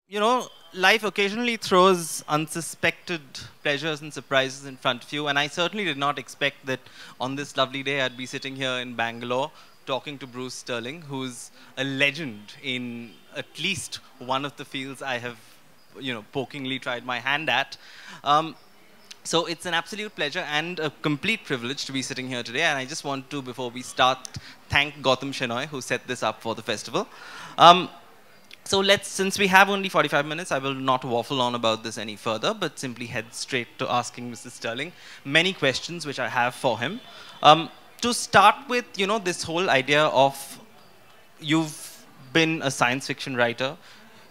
You know, life occasionally throws unsuspected pleasures and surprises in front of you, and I certainly did not expect that on this lovely day I'd be sitting here in Bangalore talking to Bruce Sterling, who's a legend in at least one of the fields I have, pokingly tried my hand at. Um, so it's an absolute pleasure and a complete privilege to be sitting here today, and I just want to, before we start, thank Gautam Shenoy, who set this up for the festival. Um, so since we have only 45 minutes, I will not waffle on about this any further, but simply head straight to asking Mr. Sterling many questions which I have for him. To start with, this whole idea of you've been a science fiction writer,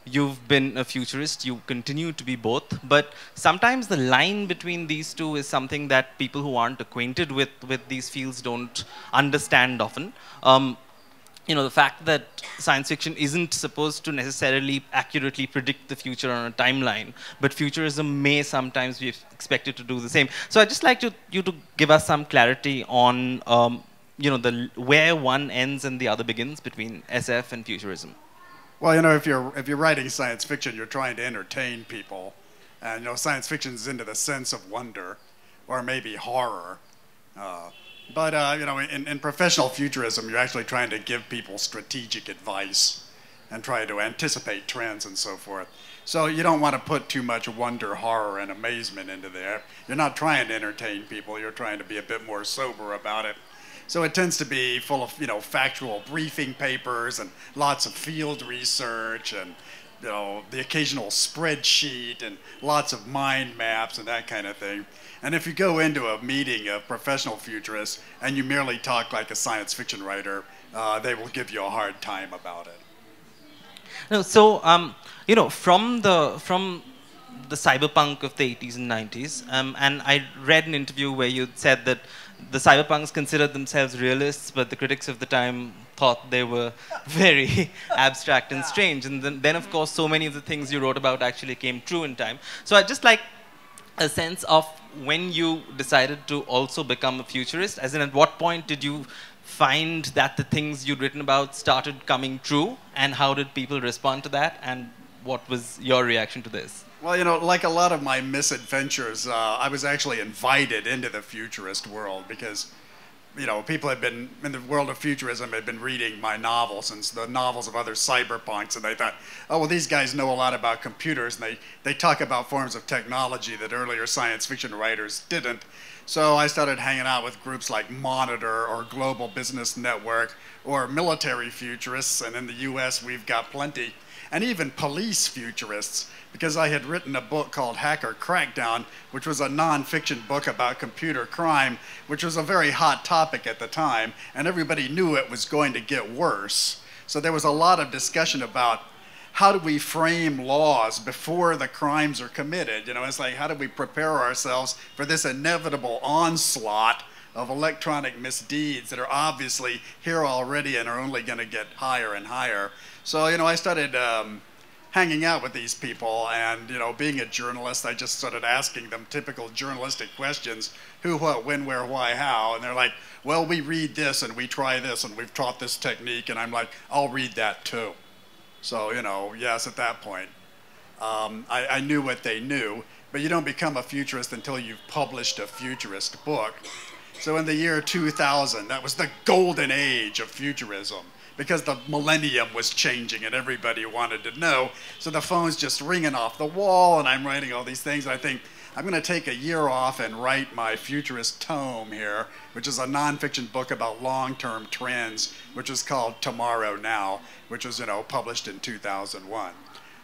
you've been a futurist, you continue to be both, but sometimes the line between these two is something that people who aren't acquainted with these fields don't understand often. The fact that science fiction isn't supposed to necessarily accurately predict the future on a timeline, but futurism may sometimes be expected to do the same. So I'd just like you to give us some clarity on, where one ends and the other begins between SF and futurism. Well, if you're writing science fiction, you're trying to entertain people, and science fiction is into the sense of wonder, or maybe horror. In professional futurism, you're actually trying to give people strategic advice and try to anticipate trends and so forth. So you don't want to put too much wonder, horror, and amazement into there. You're not trying to entertain people. You're trying to be a bit more sober about it. So it tends to be full of, factual briefing papers and lots of field research and, the occasional spreadsheet and lots of mind maps and that kind of thing. And if you go into a meeting of professional futurists and you merely talk like a science fiction writer, they will give you a hard time about it. No, so from the cyberpunk of the 80s and 90s, and I read an interview where you said that the cyberpunks considered themselves realists, but the critics of the time thought they were very abstract and strange. And then, of course, so many of the things you wrote about actually came true in time. So I'd just like a sense of when you decided to also become a futurist, as in at what point did you find that the things you'd written about started coming true, and how did people respond to that, and what was your reaction to this? Well, like a lot of my misadventures, I was actually invited into the futurist world because, people had been, in the world of futurism, had been reading my novels and the novels of other cyberpunks, and they thought, oh, well, these guys know a lot about computers, and they talk about forms of technology that earlier science fiction writers didn't. So I started hanging out with groups like Monitor or Global Business Network or military futurists, and in the US we've got plenty, and even police futurists, because I had written a book called Hacker Crackdown, which was a non-fiction book about computer crime, which was a very hot topic at the time, and everybody knew it was going to get worse. So there was a lot of discussion about how do we frame laws before the crimes are committed. It's like, how do we prepare ourselves for this inevitable onslaught of electronic misdeeds that are obviously here already and are only going to get higher and higher. So, I started hanging out with these people, and being a journalist, I just started asking them typical journalistic questions: who, what, when, where, why, how. And they're like, well, we read this and we try this and we've taught this technique. And I'm like, I'll read that too. So yes, at that point I knew what they knew, but you don't become a futurist until you've published a futurist book. So in the year 2000, that was the golden age of futurism, because the millennium was changing and everybody wanted to know. So the phone's just ringing off the wall, and I'm writing all these things, and I think, I'm going to take a year off and write my futurist tome here, which is a nonfiction book about long-term trends, which is called Tomorrow Now, which was, published in 2001.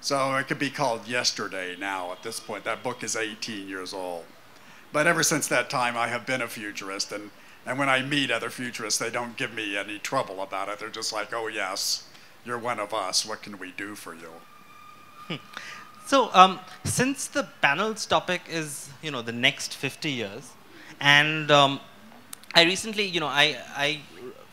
So it could be called Yesterday Now at this point. That book is 18 years old. But ever since that time, I have been a futurist, and when I meet other futurists, they don't give me any trouble about it. They're just like, oh yes, you're one of us. What can we do for you? So, since the panel's topic is, the next 50 years, and I recently, I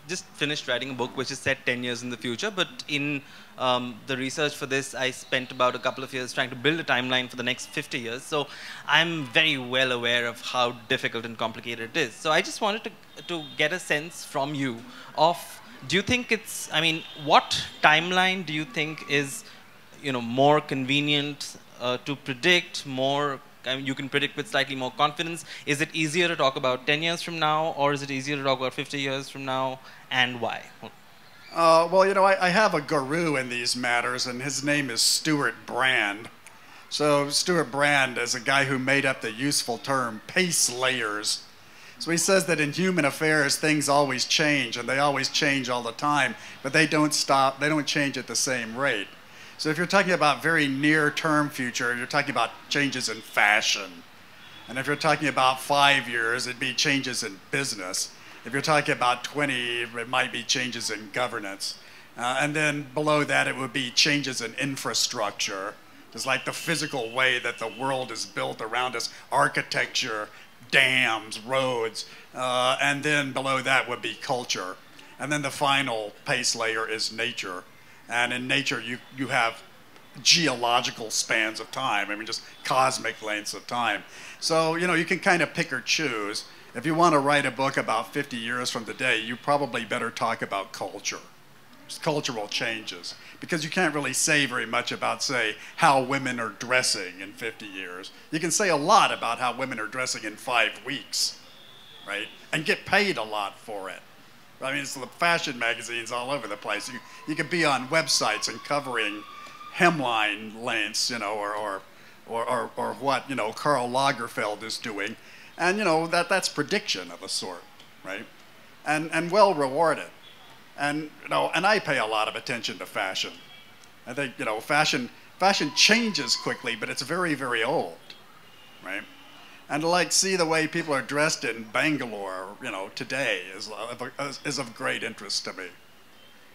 just finished writing a book which is set 10 years in the future, but in the research for this, I spent about a couple of years trying to build a timeline for the next 50 years. So I'm very well aware of how difficult and complicated it is. So I just wanted to get a sense from you of, do you think it's, what timeline do you think is more convenient to predict, more, I mean, you can predict with slightly more confidence? Is it easier to talk about 10 years from now, or is it easier to talk about 50 years from now, and why? Well, I have a guru in these matters, and his name is Stuart Brand. So Stuart Brand is a guy who made up the useful term pace layers. So he says that in human affairs, things always change, and they always change all the time, but they don't stop, they don't change at the same rate. So if you're talking about very near-term future, you're talking about changes in fashion. And if you're talking about 5 years, it'd be changes in business. If you're talking about 20, it might be changes in governance. And then below that, it would be changes in infrastructure. Just like the physical way that the world is built around us, architecture, dams, roads, and then below that would be culture. And then the final pace layer is nature. And in nature, you have geological spans of time, I mean, just cosmic lengths of time. So, you can kind of pick or choose. If you want to write a book about 50 years from today, you probably better talk about culture, just cultural changes, because you can't really say very much about, say, how women are dressing in 50 years. You can say a lot about how women are dressing in 5 weeks, right? And get paid a lot for it. I mean, it's the fashion magazines all over the place. You could be on websites and covering hemline lengths, or what, Karl Lagerfeld is doing. And, that's prediction of a sort, right? And well rewarded. And, and I pay a lot of attention to fashion. I think, fashion changes quickly, but it's very, very old, right? And to see the way people are dressed in Bangalore, today is of great interest to me.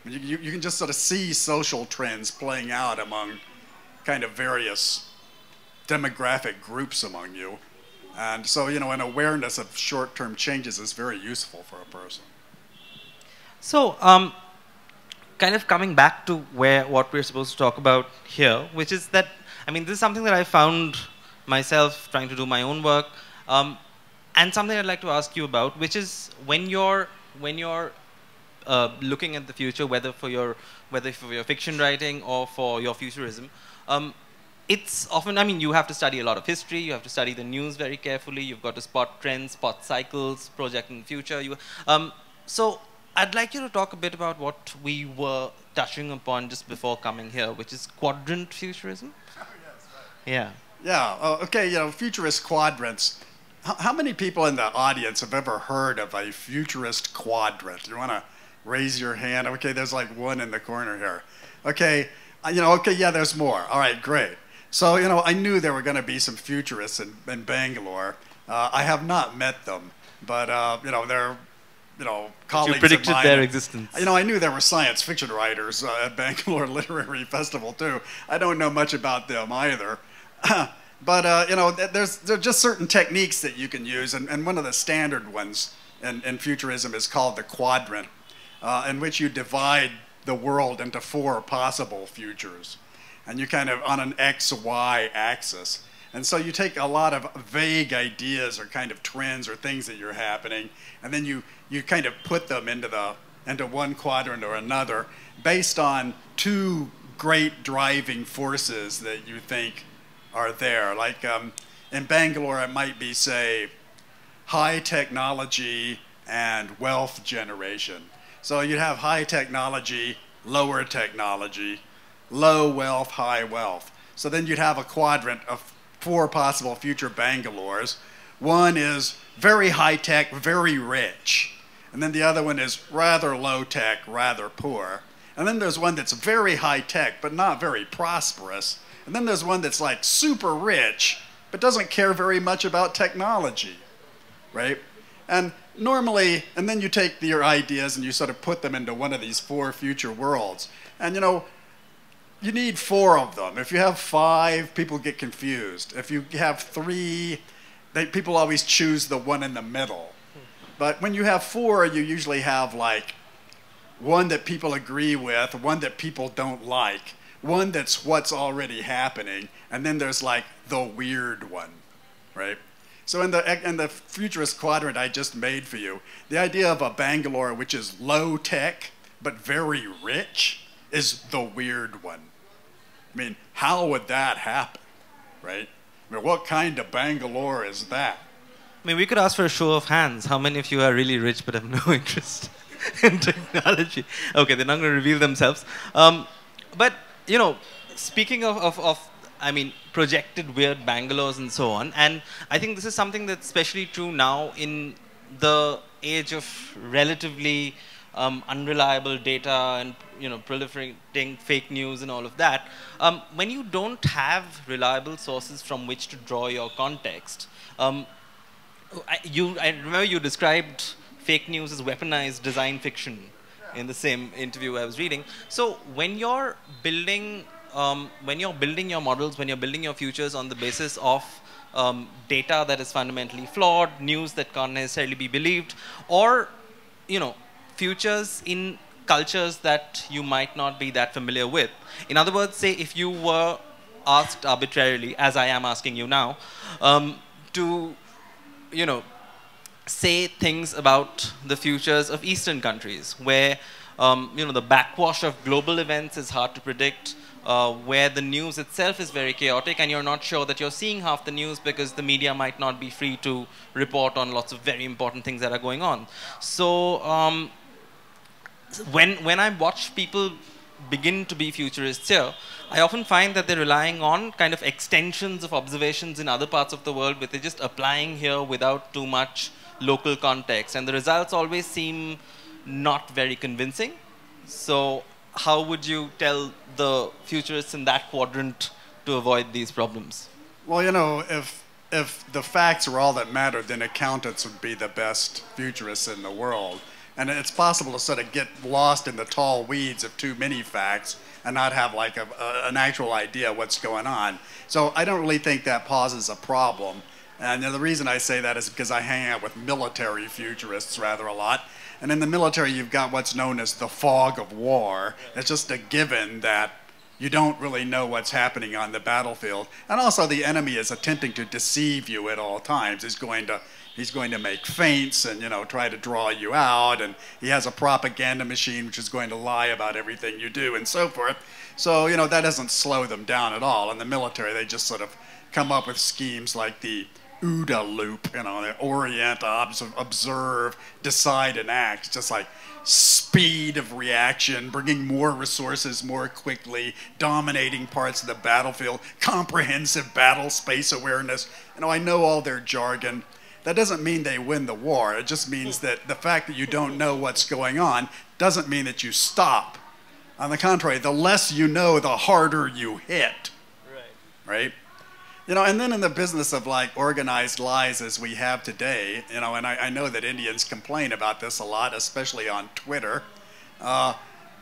You can just sort of see social trends playing out among kind of various demographic groups among you. And so, an awareness of short-term changes is very useful for a person. So, kind of coming back to what we're supposed to talk about here, which is that, I mean, this is something that I found myself trying to do my own work, and something I'd like to ask you about, which is when you're looking at the future, whether for your fiction writing or for your futurism, it's often, I mean, you have to study a lot of history, you have to study the news very carefully, you've got to spot trends, spot cycles, project in the future. So I'd like you to talk a bit about what we were touching upon just before coming here, which is quadrant futurism. Oh, yes, right. Yeah. Yeah, okay, futurist quadrants. How many people in the audience have ever heard of a futurist quadrant? You want to raise your hand? Okay, there's like one in the corner here. Okay, okay, yeah, there's more. All right, great. So, I knew there were going to be some futurists in Bangalore. I have not met them, but, they're, colleagues you predicted of mine. Their existence. I knew there were science fiction writers at Bangalore Literary Festival, too. I don't know much about them either. But, there are just certain techniques that you can use, and one of the standard ones in futurism is called the quadrant, in which you divide the world into 4 possible futures. And you kind of on an X-Y axis. And so you take a lot of vague ideas or kind of trends or things that are happening, and then you kind of put them into one quadrant or another based on 2 great driving forces that you think are there. Like in Bangalore, it might be, say, high technology and wealth generation. So you'd have high technology, lower technology, low wealth, high wealth. So then you'd have a quadrant of 4 possible future Bangalores. One is very high tech, very rich. And then the other one is rather low tech, rather poor. And then there's one that's very high tech, but not very prosperous. And then there's one that's like super rich, but doesn't care very much about technology, right? And normally, and then you take your ideas and you sort of put them into one of these 4 future worlds. And you need 4 of them. If you have 5, people get confused. If you have 3, people always choose the one in the middle. But when you have 4, you usually have like one that people agree with, one that people don't like, one that's what's already happening, and then there's like the weird one, right? So in the futurist quadrant I just made for you, the idea of a Bangalore which is low tech but very rich is the weird one. I mean, how would that happen, right? I mean, what kind of Bangalore is that? I mean, we could ask for a show of hands. How many of you are really rich but have no interest in technology? Okay, they're not going to reveal themselves. But, you know, speaking of, I mean, projected weird Bangalores and so on, and I think this is something that's especially true now in the age of relatively unreliable data and, you know, proliferating fake news and all of that. When you don't have reliable sources from which to draw your context, I remember you described fake news as weaponized design fiction in the same interview I was reading. So when you're building your models, when you're building your futures on the basis of data that is fundamentally flawed, news that can't necessarily be believed, or, you know, futures in cultures that you might not be that familiar with. In other words, say if you were asked arbitrarily, as I am asking you now, to, you know, say things about the futures of Eastern countries, where, you know, the backwash of global events is hard to predict, where the news itself is very chaotic, and you're not sure that you're seeing half the news because the media might not be free to report on lots of very important things that are going on. So when I watch people begin to be futurists here, I often find that they're relying on kind of extensions of observations in other parts of the world, but they're just applying here without too much local context. And the results always seem not very convincing. So how would you tell the futurists in that quadrant to avoid these problems? Well, you know, if the facts are all that mattered, then accountants would be the best futurists in the world. And it's possible to sort of get lost in the tall weeds of too many facts and not have like an actual idea what's going on. So I don't really think that poses a problem. And the reason I say that is because I hang out with military futurists rather a lot. And in the military, you've got what's known as the fog of war. It's just a given that you don't really know what's happening on the battlefield. And also the enemy is attempting to deceive you at all times. He's going to make feints and, you know, try to draw you out, and he has a propaganda machine which is going to lie about everything you do and so forth. So, you know, that doesn't slow them down at all. In the military, they just sort of come up with schemes like the OODA loop, you know, the orient, observe, decide, and act. Just like speed of reaction, bringing more resources more quickly, dominating parts of the battlefield, comprehensive battle space awareness. You know, I know all their jargon. That doesn't mean they win the war. It just means that the fact that you don't know what's going on doesn't mean that you stop. On the contrary, the less you know, the harder you hit. Right? You know, and then in the business of like organized lies as we have today, you know, and I know that Indians complain about this a lot, especially on Twitter.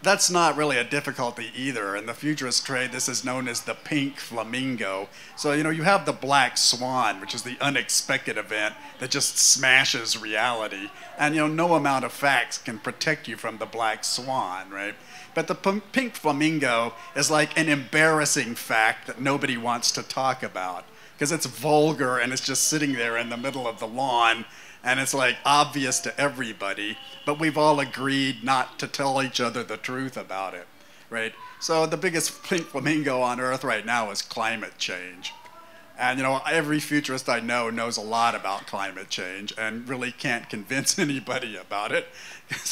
That's not really a difficulty either. In the futurist trade, this is known as the pink flamingo. So, you know, you have the black swan, which is the unexpected event that just smashes reality. And, you know, no amount of facts can protect you from the black swan, right? But the pink flamingo is like an embarrassing fact that nobody wants to talk about because it's vulgar and it's just sitting there in the middle of the lawn. And it's like obvious to everybody, but we've all agreed not to tell each other the truth about it, right? So the biggest pink flamingo on Earth right now is climate change. And you know, every futurist I know knows a lot about climate change and really can't convince anybody about it.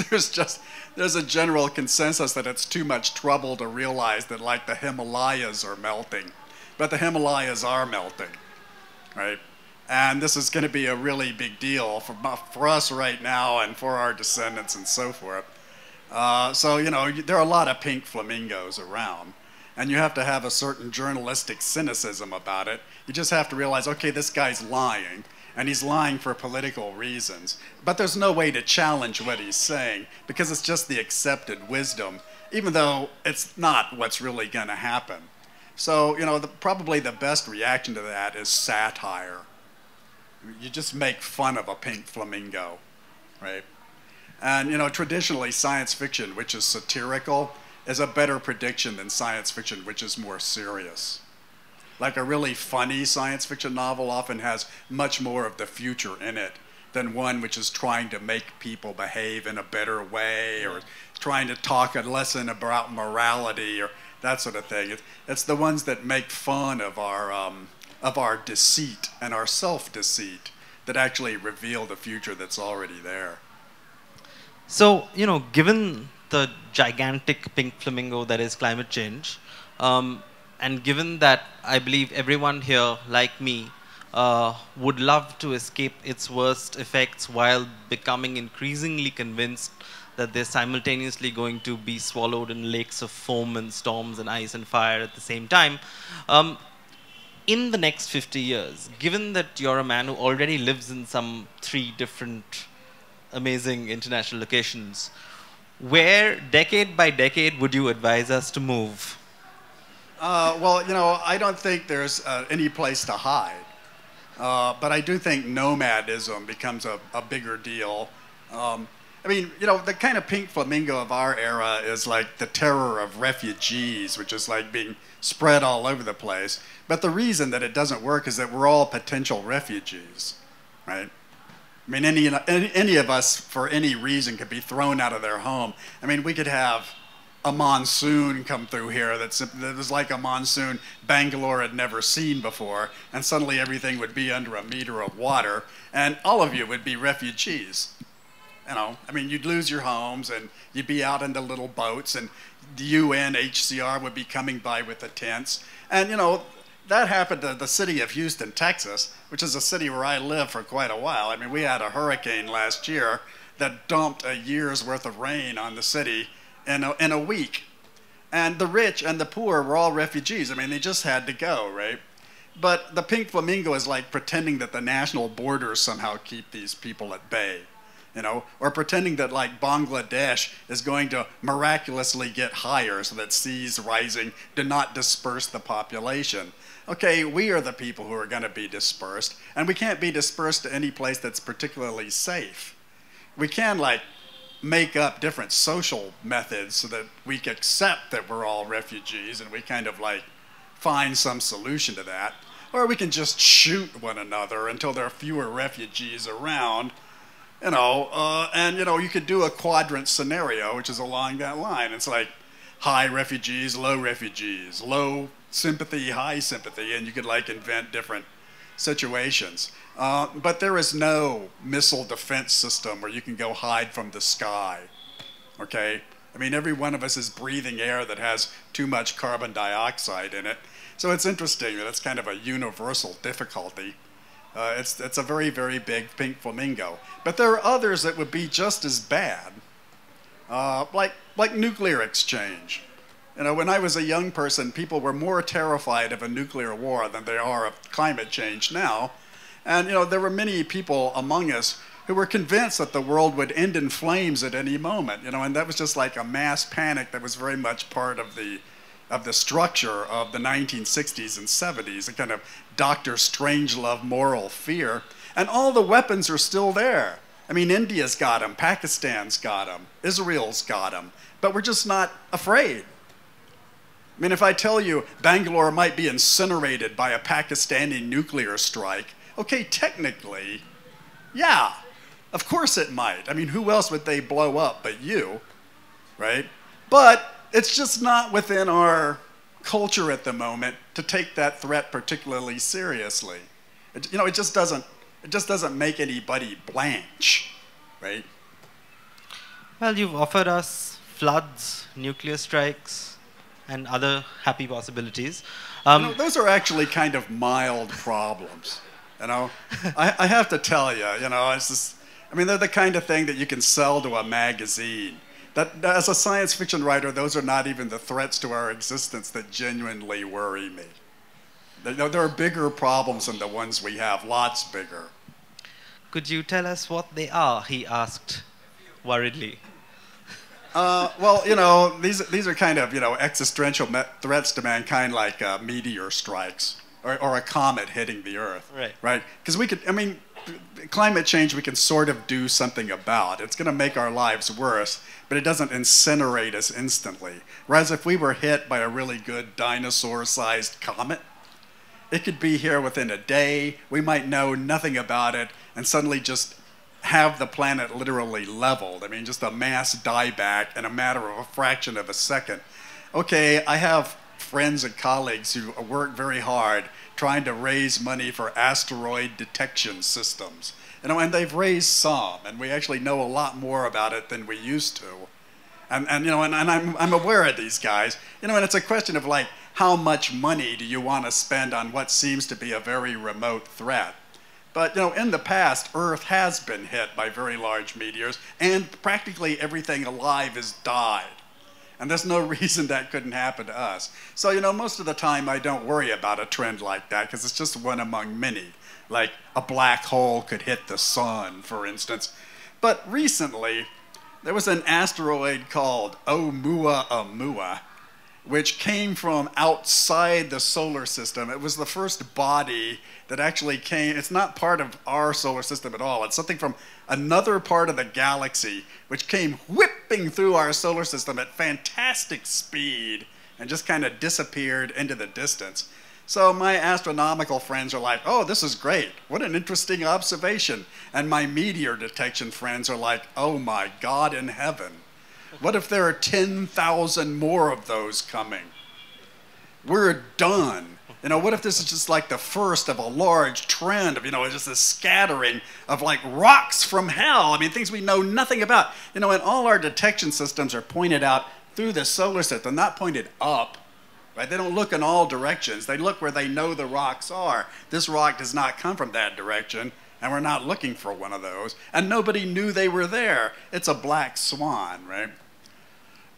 There's a general consensus that it's too much trouble to realize that like the Himalayas are melting, but the Himalayas are melting, right? And this is going to be a really big deal for us right now and for our descendants and so forth. So, you know, there are a lot of pink flamingos around. And you have to have a certain journalistic cynicism about it. You just have to realize, okay, this guy's lying. And he's lying for political reasons. But there's no way to challenge what he's saying because it's just the accepted wisdom, even though it's not what's really going to happen. So, you know, probably the best reaction to that is satire. You just make fun of a pink flamingo, right? And, you know, traditionally science fiction, which is satirical, is a better prediction than science fiction, which is more serious. Like a really funny science fiction novel often has much more of the future in it than one which is trying to make people behave in a better way or trying to talk a lesson about morality or that sort of thing. It's the ones that make fun of our deceit and our self-deceit that actually reveal the future that's already there. So, given the gigantic pink flamingo that is climate change, and given that I believe everyone here, like me, would love to escape its worst effects while becoming increasingly convinced that they're simultaneously going to be swallowed in lakes of foam and storms and ice and fire at the same time. In the next 50 years, given that you're a man who already lives in some 3 different amazing international locations, where decade by decade would you advise us to move? Well, I don't think there's any place to hide. But I do think nomadism becomes a bigger deal. I mean, the kind of pink flamingo of our era is like the terror of refugees, which is like being spread all over the place. But the reason that it doesn't work is that we're all potential refugees, right? I mean, any of us, for any reason, could be thrown out of their home. I mean, we could have a monsoon come through here that was like a monsoon Bangalore had never seen before, and suddenly everything would be under a meter of water, and all of you would be refugees. I mean, you'd lose your homes, and you'd be out in the little boats, and the UNHCR would be coming by with the tents. And, that happened to the city of Houston, Texas, which is a city where I lived for quite a while. I mean, we had a hurricane last year that dumped a year's worth of rain on the city in a week. And the rich and the poor were all refugees. I mean, they just had to go, right? But the pink flamingo is like pretending that the national borders somehow keep these people at bay. Or pretending that like Bangladesh is going to miraculously get higher so that seas rising do not disperse the population. Okay, we are the people who are going to be dispersed, and we can't be dispersed to any place that's particularly safe. We can like make up different social methods so that we can accept that we're all refugees and we kind of like find some solution to that. Or we can just shoot one another until there are fewer refugees around. You could do a quadrant scenario, which is along that line. It's like high refugees, low sympathy, high sympathy, and you could like invent different situations. But there is no missile defense system where you can go hide from the sky, okay? I mean, every one of us is breathing air that has too much carbon dioxide in it. So it's interesting that it's kind of a universal difficulty. It's a very, very big pink flamingo. But there are others that would be just as bad, like nuclear exchange. When I was a young person, people were more terrified of a nuclear war than they are of climate change now. And there were many people among us who were convinced that the world would end in flames at any moment. And that was just like a mass panic that was very much part of the structure of the 1960s and 70s, a kind of Dr. Strangelove moral fear. And all the weapons are still there. I mean, India's got them, Pakistan's got them, Israel's got them, but we're just not afraid. I mean, if I tell you Bangalore might be incinerated by a Pakistani nuclear strike, okay, technically, yeah, of course it might. I mean, who else would they blow up but you, right? But it's just not within our culture at the moment to take that threat particularly seriously. It just doesn't make anybody blanch, right? Well, you've offered us floods, nuclear strikes, and other happy possibilities. Those are actually kind of mild problems. I have to tell you, it's just, I mean, they're the kind of thing that you can sell to a magazine. That, as a science fiction writer, those are not even the threats to our existence that genuinely worry me. There are bigger problems than the ones we have, lots bigger. Could you tell us what they are? He asked worriedly. Well, these are kind of, existential threats to mankind, like meteor strikes or a comet hitting the Earth. Right? Because climate change we can sort of do something about. It's going to make our lives worse, but it doesn't incinerate us instantly. Whereas if we were hit by a really good dinosaur-sized comet, it could be here within a day. We might know nothing about it and suddenly just have the planet literally leveled. I mean, just a mass dieback in a matter of a fraction of a second. Okay, I have friends and colleagues who work very hard trying to raise money for asteroid detection systems. And they've raised some, and we actually know a lot more about it than we used to. And I'm aware of these guys. And it's a question of like, how much money do you want to spend on what seems to be a very remote threat? But in the past, Earth has been hit by very large meteors, and practically everything alive has died. And there's no reason that couldn't happen to us. So, most of the time I don't worry about a trend like that because it's just one among many. Like a black hole could hit the sun, for instance. But recently, there was an asteroid called Oumuamua, which came from outside the solar system. It was the first body that actually came. It's not part of our solar system at all. It's something from another part of the galaxy, which came whipping through our solar system at fantastic speed and just kind of disappeared into the distance. So my astronomical friends are like, oh, this is great. What an interesting observation. And my meteor detection friends are like, oh my God in heaven. What if there are 10,000 more of those coming? We're done. What if this is just like the first of a large trend of, just a scattering of like rocks from hell? I mean, things we know nothing about. And all our detection systems are pointed out through the solar system, not pointed up. Right? They don't look in all directions. They look where they know the rocks are. This rock does not come from that direction, and we're not looking for one of those. And nobody knew they were there. It's a black swan, right?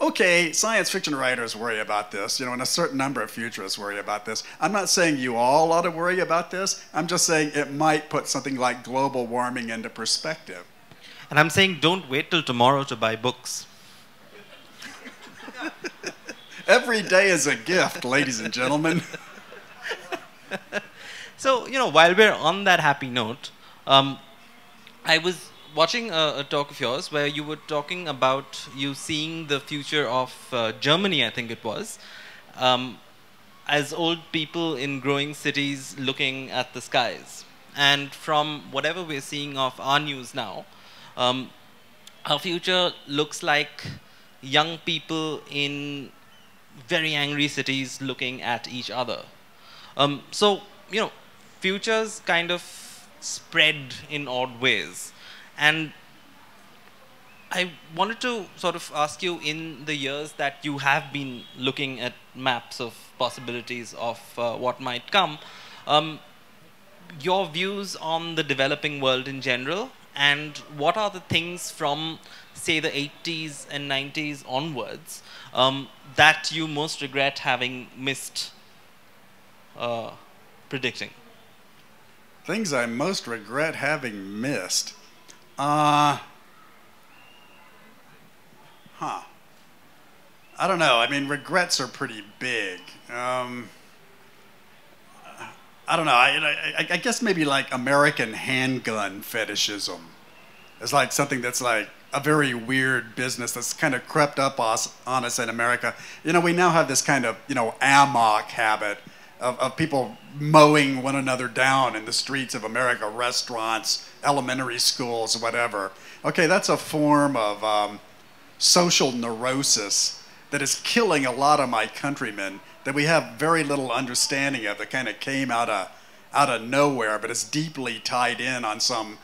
Okay, science fiction writers worry about this, and a certain number of futurists worry about this. I'm not saying you all ought to worry about this. I'm just saying it might put something like global warming into perspective. And I'm saying don't wait till tomorrow to buy books. Every day is a gift, ladies and gentlemen. So, while we're on that happy note, I was watching a talk of yours where you were talking about you seeing the future of Germany, I think it was, as old people in growing cities looking at the skies. And from whatever we're seeing of our news now, our future looks like young people in very angry cities looking at each other. So, futures kind of spread in odd ways. And I wanted to sort of ask you, in the years that you have been looking at maps of possibilities of what might come, your views on the developing world in general, and what are the things from, say, the 80s and 90s onwards that you most regret having missed predicting? Things I most regret having missed. I don't know. I mean, regrets are pretty big. I don't know. I guess maybe like American handgun fetishism is like something that's like a very weird business that's kind of crept up on us in America. We now have this kind of, amok habit of people mowing one another down in the streets of America, restaurants, elementary schools, whatever. Okay, that's a form of social neurosis that is killing a lot of my countrymen that we have very little understanding of, that kind of came out of nowhere, but it's deeply tied in on some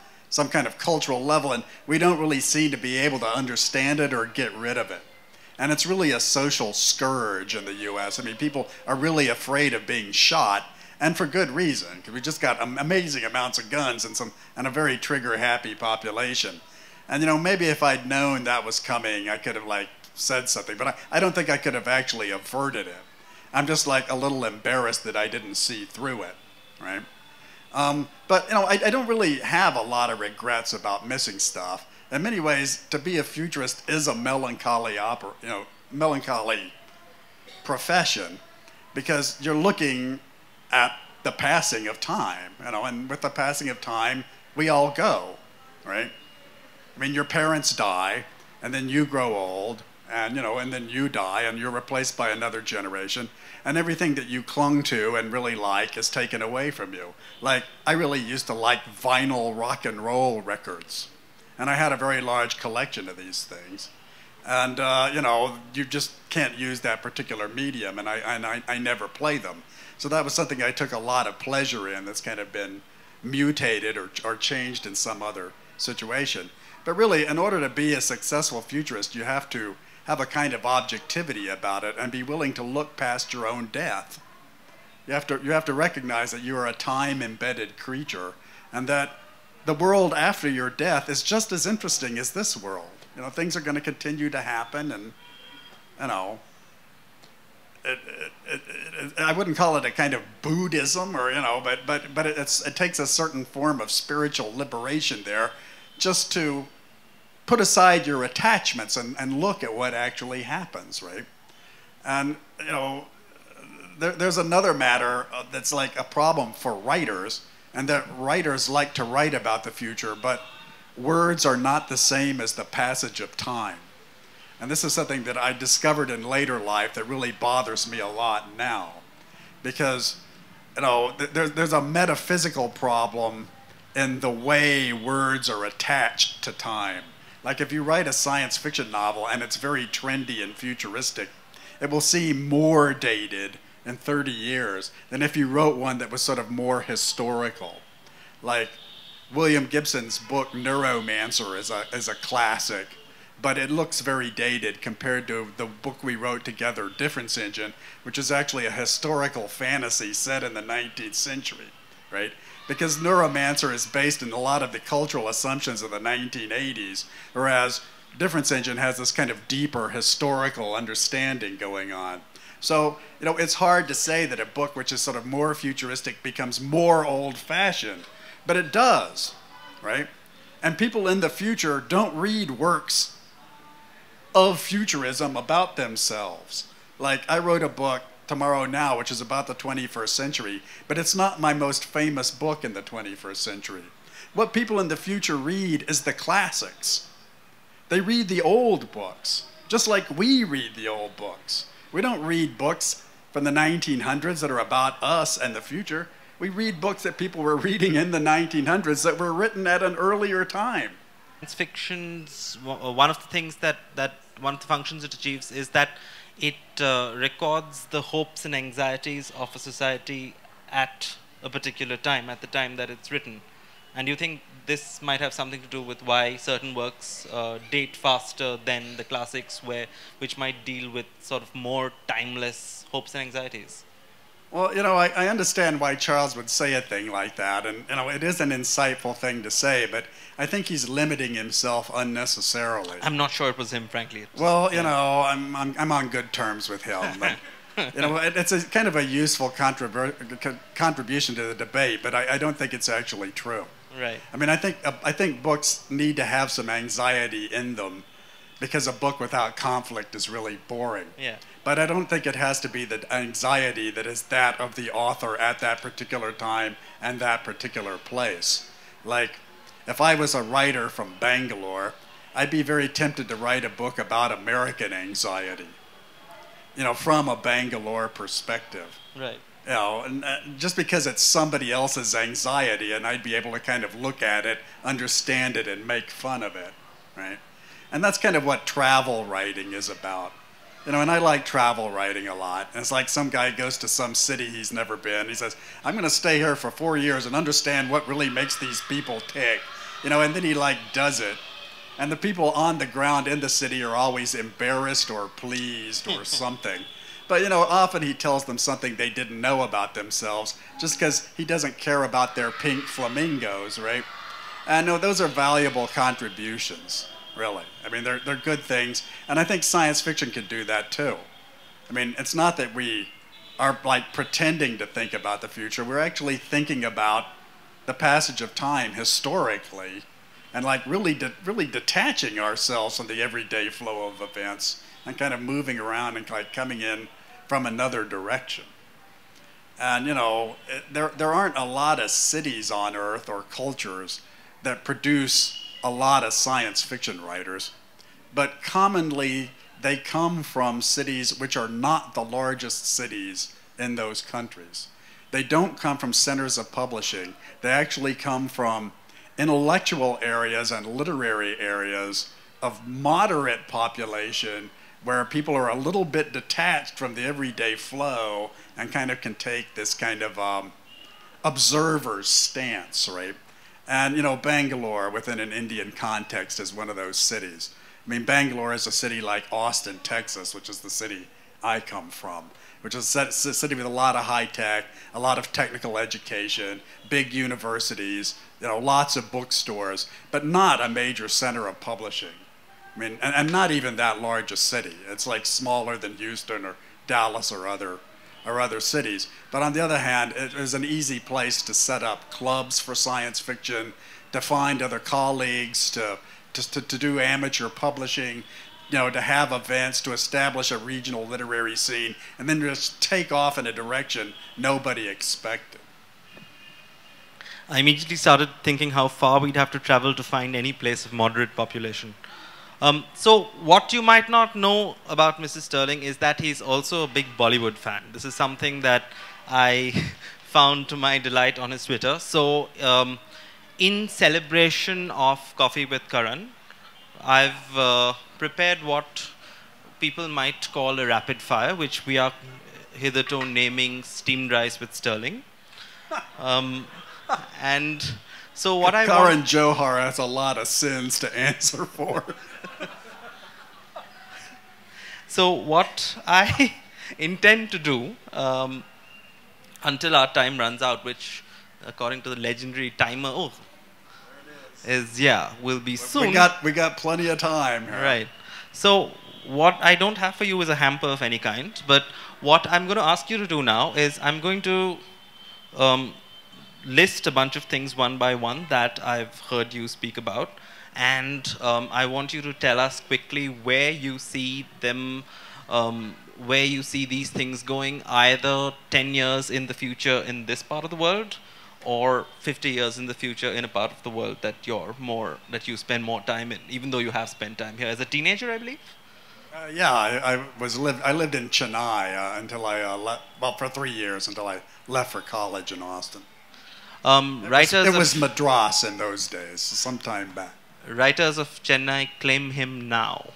kind of cultural level, and we don't really seem to be able to understand it or get rid of it. And it's really a social scourge in the US. I mean, people are really afraid of being shot, and for good reason, because we just got amazing amounts of guns and a very trigger-happy population. And maybe if I'd known that was coming, I could have like said something, but I don't think I could have actually averted it. I'm just like a little embarrassed that I didn't see through it, right? But I don't really have a lot of regrets about missing stuff. In many ways, to be a futurist is a melancholy melancholy profession, because you're looking at the passing of time, and with the passing of time, we all go, right? I mean, your parents die, and then you grow old, and and then you die, and you're replaced by another generation, and everything that you clung to and really like is taken away from you. Like, I really used to like vinyl rock and roll records, and I had a very large collection of these things. And, you know, you just can't use that particular medium, and I never play them. So that was something I took a lot of pleasure in that's kind of been mutated or changed in some other situation. But really, in order to be a successful futurist, you have to have a kind of objectivity about it and be willing to look past your own death. You have to recognize that you are a time-embedded creature and that the world after your death is just as interesting as this world. You know, things are going to continue to happen, and, you know, I wouldn't call it a kind of Buddhism, or, you know, but it takes a certain form of spiritual liberation there, just to put aside your attachments and look at what actually happens, right? And, you know, there's another matter that's like a problem for writers, and that writers like to write about the future, but words are not the same as the passage of time. And this is something that I discovered in later life that really bothers me a lot now. Because, you know, there's a metaphysical problem in the way words are attached to time. Like if you write a science fiction novel and it's very trendy and futuristic, it will seem more dated in 30 years than if you wrote one that was sort of more historical. Like William Gibson's book Neuromancer is a classic, but it looks very dated compared to the book we wrote together, Difference Engine, which is actually a historical fantasy set in the 19th century, right? Because Neuromancer is based in a lot of the cultural assumptions of the 1980s, whereas Difference Engine has this kind of deeper historical understanding going on. So, you know, it's hard to say that a book which is sort of more futuristic becomes more old-fashioned, but it does, right? And people in the future don't read works of futurism about themselves. Like, I wrote a book, Tomorrow Now, which is about the 21st century, but it's not my most famous book in the 21st century. What people in the future read is the classics. They read the old books, just like we read the old books. We don't read books from the 1900s that are about us and the future. We read books that people were reading in the 1900s that were written at an earlier time. Science fiction's one of the things one of the functions it achieves is that it records the hopes and anxieties of a society at a particular time, at the time that it's written. And you think this might have something to do with why certain works date faster than the classics, which might deal with sort of more timeless hopes and anxieties? Well, you know, I understand why Charles would say a thing like that, and, you know, it is an insightful thing to say, but I think he's limiting himself unnecessarily. I'm not sure it was him, frankly. Well, you know, I'm on good terms with him. But, you know, it's a kind of a useful contribution to the debate, but I don't think it's actually true. Right. I mean, I think books need to have some anxiety in them, because a book without conflict is really boring. Yeah. But I don't think it has to be the anxiety that is that of the author at that particular time and that particular place. Like, if I was a writer from Bangalore, I'd be very tempted to write a book about American anxiety, you know, from a Bangalore perspective. Right. You know, and just because it's somebody else's anxiety, and I'd be able to kind of look at it, understand it, and make fun of it, right? And that's kind of what travel writing is about. You know, and I like travel writing a lot. And it's like some guy goes to some city he's never been. He says, I'm going to stay here for 4 years and understand what really makes these people tick. You know, and then he like does it. And the people on the ground in the city are always embarrassed or pleased or something. But, you know, often he tells them something they didn't know about themselves just because he doesn't care about their pink flamingos, right? And no, those are valuable contributions. Really. I mean, they're good things. And I think science fiction can do that too. I mean, it's not that we are like pretending to think about the future. We're actually thinking about the passage of time historically and like really detaching ourselves from the everyday flow of events and kind of moving around and like coming in from another direction. And, you know, there aren't a lot of cities on Earth or cultures that produce a lot of science fiction writers, but commonly they come from cities which are not the largest cities in those countries. They don't come from centers of publishing. They actually come from intellectual areas and literary areas of moderate population where people are a little bit detached from the everyday flow and kind of can take this kind of observer's stance, right? And you know, Bangalore within an Indian context is one of those cities. I mean, Bangalore is a city like Austin, Texas, which is the city I come from, which is a city with a lot of high tech, a lot of technical education, big universities, you know, lots of bookstores, but not a major center of publishing. I mean, and not even that large a city. It's like smaller than Houston or Dallas or other cities. But on the other hand, it is an easy place to set up clubs for science fiction, to find other colleagues, to do amateur publishing, you know, to have events, to establish a regional literary scene, and then just take off in a direction nobody expected. I immediately started thinking how far we'd have to travel to find any place of moderate population. So what you might not know about Mr. Sterling is that he's also a big Bollywood fan. This is something that I found to my delight on his Twitter. So in celebration of Coffee with Karan, I've prepared what people might call a rapid fire, which we are hitherto naming steamed rice with Sterling. And so what I want... Karan Johar has a lot of sins to answer for. So what I intend to do until our time runs out, which according to the legendary timer, will be soon. We got plenty of time here. Right. So what I don't have for you is a hamper of any kind, but what I'm going to ask you to do now is I'm going to list a bunch of things one by one that I've heard you speak about. And I want you to tell us quickly where you see them, where you see these things going, either 10 years in the future in this part of the world, or 50 years in the future in a part of the world that you spend more time in, even though you have spent time here as a teenager, I believe. Yeah, I lived in Chennai until I left, well, for 3 years until I left for college in Austin. It was Madras in those days, some time back. Writers of Chennai claim him now.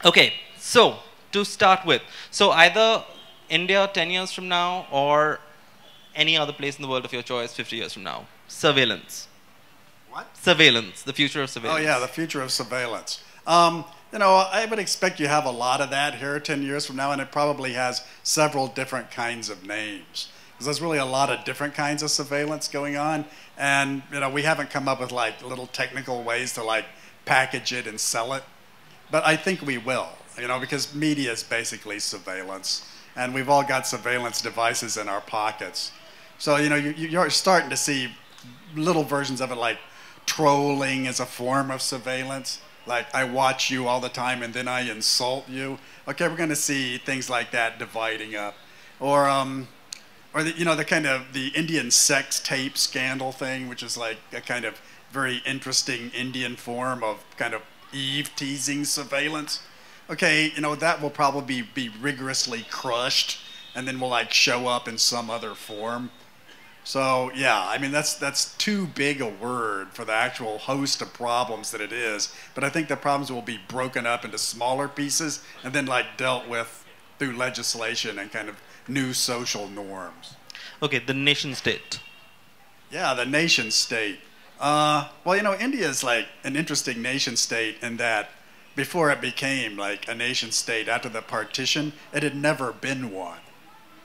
Okay, so to start with, so either India 10 years from now or any other place in the world of your choice 50 years from now. Surveillance. What? Surveillance, the future of surveillance. Oh yeah, the future of surveillance. You know, I would expect you have a lot of that here 10 years from now, and it probably has several different kinds of names. Because there's really a lot of different kinds of surveillance going on, and you know, we haven't come up with like little technical ways to like package it and sell it. But I think we will, you know, because media is basically surveillance, and we've all got surveillance devices in our pockets. So, you know, you're starting to see little versions of it, like trolling as a form of surveillance. Like, I watch you all the time and then I insult you. Okay, we're going to see things like that dividing up. Or you know, the kind of the Indian sex tape scandal thing, which is like a kind of very interesting Indian form of kind of Eve teasing surveillance. Okay, you know, that will probably be rigorously crushed and then will like show up in some other form. So yeah, I mean, that's too big a word for the actual host of problems that it is. But I think the problems will be broken up into smaller pieces and then like dealt with through legislation and kind of new social norms. Okay, the nation state. Yeah, the nation state. Well, you know, India is like an interesting nation state in that before it became like a nation state after the partition, it had never been one,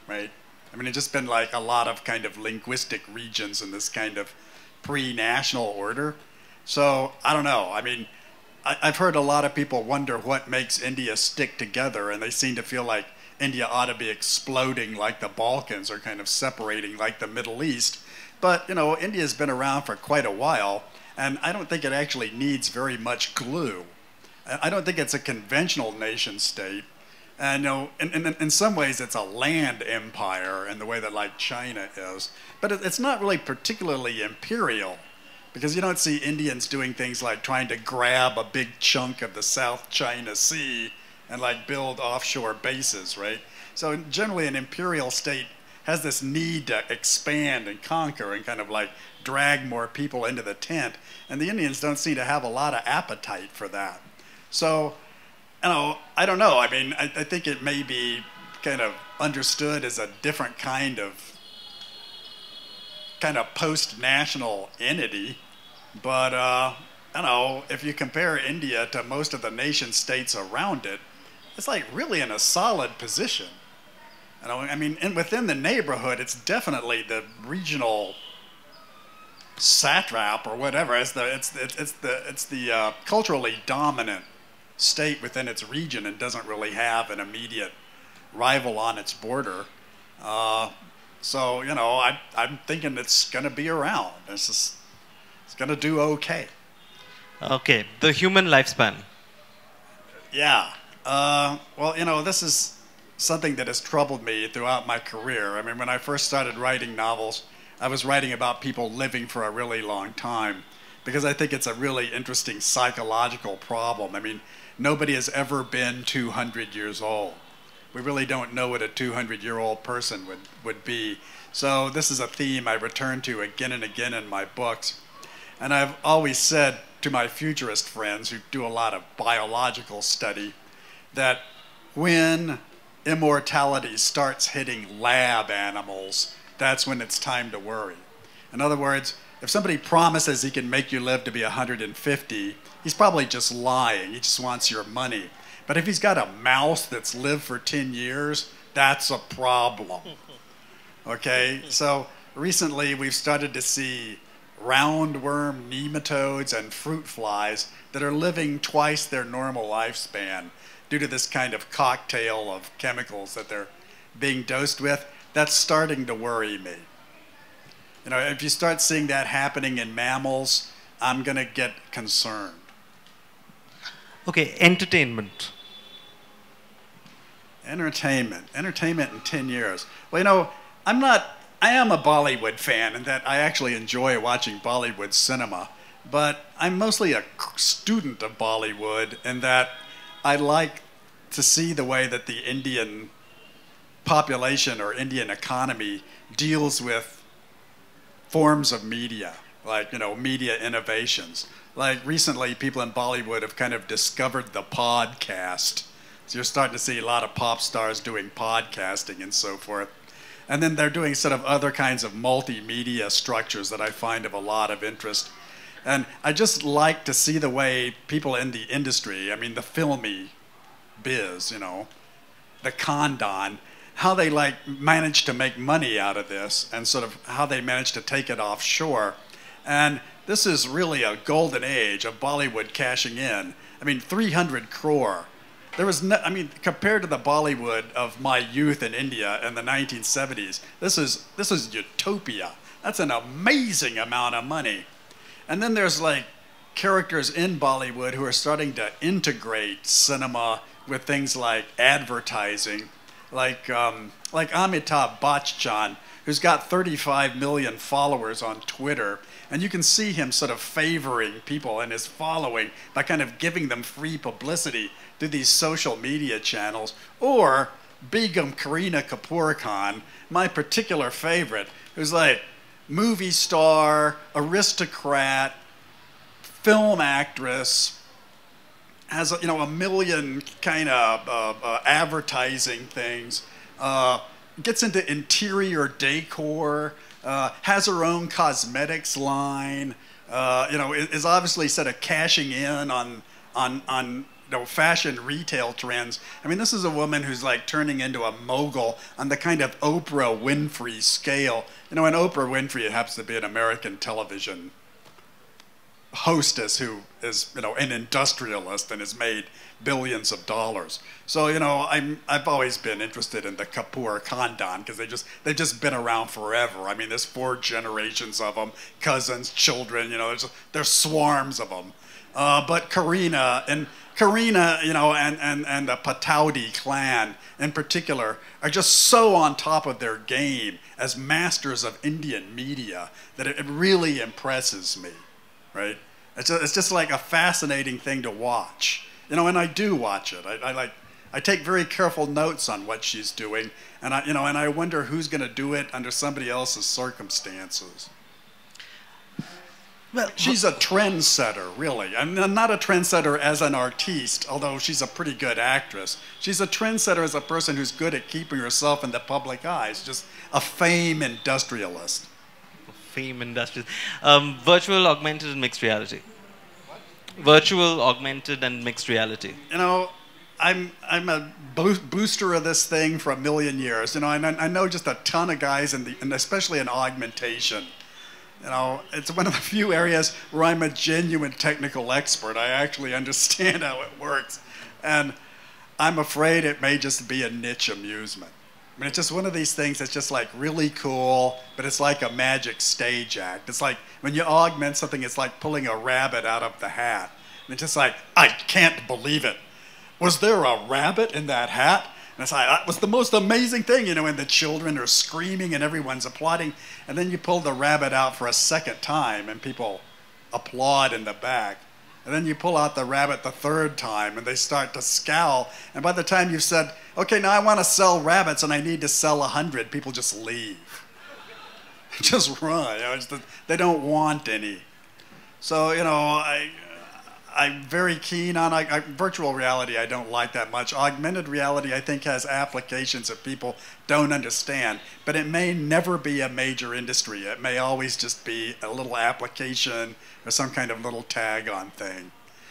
right? I mean, it's just been like a lot of kind of linguistic regions in this kind of pre-national order. So, I don't know. I mean, I've heard a lot of people wonder what makes India stick together, and they seem to feel like India ought to be exploding like the Balkans or kind of separating like the Middle East. But, you know, India's been around for quite a while, and I don't think it actually needs very much glue. I don't think it's a conventional nation state. And you know, in some ways, it's a land empire in the way that like China is. But it's not really particularly imperial, because you don't see Indians doing things like trying to grab a big chunk of the South China Sea and like build offshore bases, right? So generally, an imperial state has this need to expand and conquer and kind of like drag more people into the tent. And the Indians don't seem to have a lot of appetite for that. So, you know, I don't know. I mean, I think it may be kind of understood as a different kind of post-national entity. But, you know, if you compare India to most of the nation states around it, it's like really in a solid position. You know, I mean, within the neighborhood, it's definitely the regional satrap or whatever. It's the culturally dominant state within its region and doesn't really have an immediate rival on its border. So, you know, I'm thinking it's going to be around. It's going to do okay. Okay, the human lifespan. Yeah. Well, you know, this is something that has troubled me throughout my career. I mean, when I first started writing novels, I was writing about people living for a really long time because I think it's a really interesting psychological problem. I mean, nobody has ever been 200 years old. We really don't know what a 200-year-old person would be. So this is a theme I return to again and again in my books. And I've always said to my futurist friends who do a lot of biological study that when immortality starts hitting lab animals, that's when it's time to worry. In other words, if somebody promises he can make you live to be 150, he's probably just lying. He just wants your money. But if he's got a mouse that's lived for 10 years, that's a problem. Okay? So recently we've started to see roundworm nematodes and fruit flies that are living twice their normal lifespan due to this kind of cocktail of chemicals that they're being dosed with. That's starting to worry me. You know, if you start seeing that happening in mammals, I'm going to get concerned. Okay, entertainment. Entertainment in 10 years. Well, you know, I am a Bollywood fan in that I actually enjoy watching Bollywood cinema, but I'm mostly a student of Bollywood in that I like to see the way that the Indian population or Indian economy deals with forms of media, like, you know, media innovations. Like recently, people in Bollywood have kind of discovered the podcast. So you're starting to see a lot of pop stars doing podcasting and so forth. And then they're doing sort of other kinds of multimedia structures that I find of a lot of interest. And I just like to see the way people in the industry, I mean the filmy biz, you know, the condon, how they like manage to make money out of this and sort of how they manage to take it offshore. And this is really a golden age of Bollywood cashing in. I mean, 300 crore. There was no, I mean, compared to the Bollywood of my youth in India in the 1970s, this is utopia. That's an amazing amount of money. And then there's like characters in Bollywood who are starting to integrate cinema with things like advertising, like Amitabh Bachchan, who's got 35 million followers on Twitter. And you can see him sort of favoring people in his following by kind of giving them free publicity through these social media channels. Or Begum Kareena Kapoor Khan, my particular favorite, who's like movie star, aristocrat, film actress, has a million kind of advertising things, gets into interior decor, has her own cosmetics line, is obviously sort of cashing in on fashion retail trends. I mean, this is a woman who's like turning into a mogul on the kind of Oprah Winfrey scale. You know, and Oprah Winfrey happens to be an American television hostess who is, an industrialist and has made billions of dollars. So, I've always been interested in the Kapoor Khandan because they've just been around forever. I mean, there's 4 generations of them, cousins, children, there's swarms of them. But Kareena, and the Pataudi clan in particular are just so on top of their game as masters of Indian media that it really impresses me, right? It's just like a fascinating thing to watch, and I do watch it. I take very careful notes on what she's doing, and I wonder who's going to do it under somebody else's circumstances. Well, she's a trendsetter, really. I'm not a trendsetter as an artiste, although she's a pretty good actress. She's a trendsetter as a person who's good at keeping herself in the public eye. She's just a fame industrialist. Fame industrialist. Virtual, augmented, and mixed reality. What? Virtual, augmented, and mixed reality. You know, I'm a booster of this thing for a million years. You know, I know just a ton of guys, and especially in augmentation. You know, it's one of the few areas where I'm a genuine technical expert. I actually understand how it works. And I'm afraid it may just be a niche amusement. I mean, it's just one of these things that's just like really cool, but it's like a magic stage act. It's like when you augment something, it's like pulling a rabbit out of the hat. And it's just like, I can't believe it. Was there a rabbit in that hat? And it's like, that was the most amazing thing, you know, and the children are screaming and everyone's applauding. And then you pull the rabbit out for a second time and people applaud in the back. And then you pull out the rabbit the third time and they start to scowl. And by the time you've said, okay, now I want to sell rabbits and I need to sell 100, people just leave. Just run. You know, they don't want any. So, you know, I'm very keen on virtual reality. I don't like that much. Augmented reality, I think, has applications that people don't understand, but it may never be a major industry. It may always just be a little application or some kind of little tag-on thing,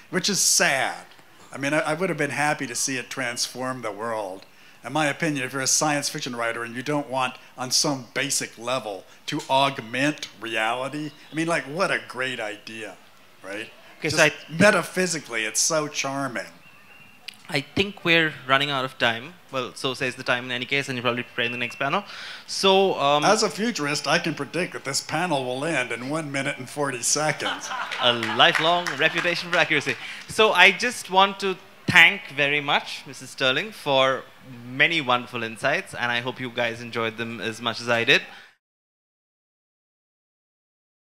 which is sad. I mean, I would have been happy to see it transform the world. In my opinion, if you're a science fiction writer and you don't want, on some basic level, to augment reality, I mean, like, what a great idea, right? Okay, so metaphysically, it's so charming. I think we're running out of time. Well, so says the time in any case, and you're probably preparing the next panel. So, as a futurist, I can predict that this panel will end in 1 minute and 40 seconds. A lifelong reputation for accuracy. So I just want to thank very much Mrs. Sterling for many wonderful insights, and I hope you guys enjoyed them as much as I did.